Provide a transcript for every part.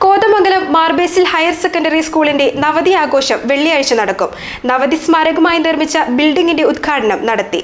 Kothamangalam Mar Basil higher secondary സ്കൂളിന്റെ നവതി ആഘോഷം വെള്ളിയാഴ്ച നടക്കും. നവതി സ്മാരകമായി നിർമ്മിച്ച ബിൽഡിംഗിന്റെ ഉദ്ഘാടനം നടത്തി.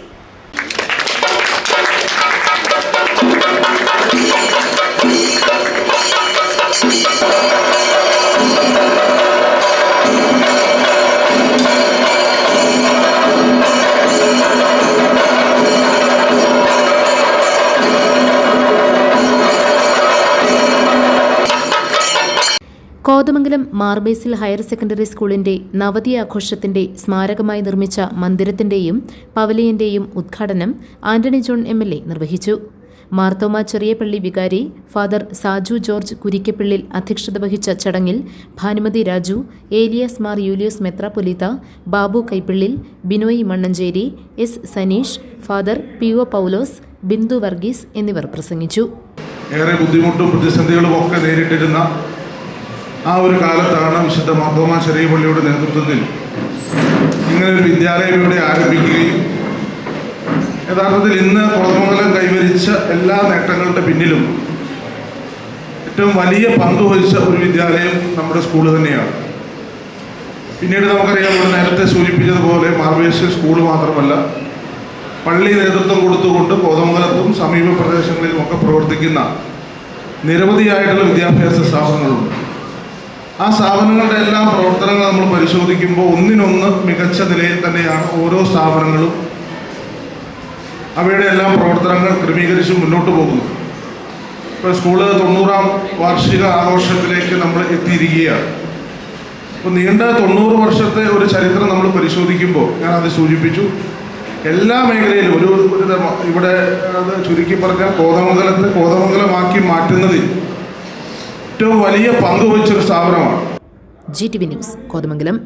കോതമംഗലം മാർബേസിൽ ഹയർ സെക്കൻഡറി സ്കൂളിന്റെ നവതി ആഘോഷത്തിന്റെ സ്മാരകമായി നിർമ്മിച്ച മന്ദിരത്തിന്റെയും പവലിയന്റെയും ഉദ്ഘാടനം ആന്റണി ജോൺ MLA നിർവഹിച്ചു. മാർത്തോമ ചെറിയപള്ളി വികാരി ഫാദർ സാജു ജോർജ് കുരിക്കപ്പിള്ളിൽ അധ്യക്ഷത വഹിച്ച ചടങ്ങിൽ ഭാനുമതി രാജു, ഏലിയാസ് മാർ യൂലിയോസ് മെത്രാപ്പൊലീത്ത, Babu Kaippillil, Binoy Mannancheri, S Saneesh, father PO Paulose, Bindu Varghese എന്നിവർ പ്രസംഗിച്ചു. ഏറെ ബുദ്ധിമുട്ടും പ്രതിസന്ധികളും ഒക്കെ നേരിട്ടിരുന്ന ആ ഒരു കാലത്താണ് വിശുദ്ധ മാർത്തോമ ചെറിയ പള്ളിയുടെ നേതൃത്വത്തിൽ ഇങ്ങനൊരു വിദ്യാലയം ഇവിടെ ആരംഭിക്കുകയും യഥാർത്ഥത്തിൽ ഇന്ന് കോതമംഗലം കൈവരിച്ച എല്ലാ നേട്ടങ്ങളുടെ പിന്നിലും ഏറ്റവും വലിയ പങ്ക് വഹിച്ച ഒരു വിദ്യാലയം നമ്മുടെ സ്കൂൾ തന്നെയാണ്. പിന്നീട് നമുക്കറിയാം, നേരത്തെ സൂചിപ്പിച്ചതുപോലെ മാർബേസിൽ സ്കൂൾ മാത്രമല്ല, പള്ളി നേതൃത്വം കൊടുത്തുകൊണ്ട് കോതമംഗലത്തും സമീപ പ്രദേശങ്ങളിലുമൊക്കെ പ്രവർത്തിക്കുന്ന നിരവധിയായിട്ടുള്ള വിദ്യാഭ്യാസ സ്ഥാപനങ്ങളുണ്ട്. ആ സ്ഥാപനങ്ങളുടെ എല്ലാം പ്രവർത്തനങ്ങൾ നമ്മൾ പരിശോധിക്കുമ്പോൾ ഒന്നിനൊന്ന് മികച്ച നിലയിൽ തന്നെയാണ് ഓരോ സ്ഥാപനങ്ങളും അവയുടെ എല്ലാം പ്രവർത്തനങ്ങൾ ക്രമീകരിച്ച് മുന്നോട്ട് പോകുന്നു. ഇപ്പോൾ സ്കൂള് 90ാം വാർഷിക ആഘോഷത്തിലേക്ക് നമ്മൾ എത്തിയിരിക്കുകയാണ്. അപ്പോൾ നീണ്ട 90 വർഷത്തെ ഒരു ചരിത്രം നമ്മൾ പരിശോധിക്കുമ്പോൾ ഞാനത് സൂചിപ്പിച്ചു, എല്ലാ മേഖലയിലും ഒരു ഇവിടെ അത് ചുരുക്കി പറഞ്ഞാൽ കോതമംഗലത്തെ കോതമംഗലമാക്കി മാറ്റുന്നതിൽ ഏറ്റവും വലിയ പങ്ക് വഹിച്ചൊരു സ്ഥാപനമാണ്. GTV news Kothamangalam.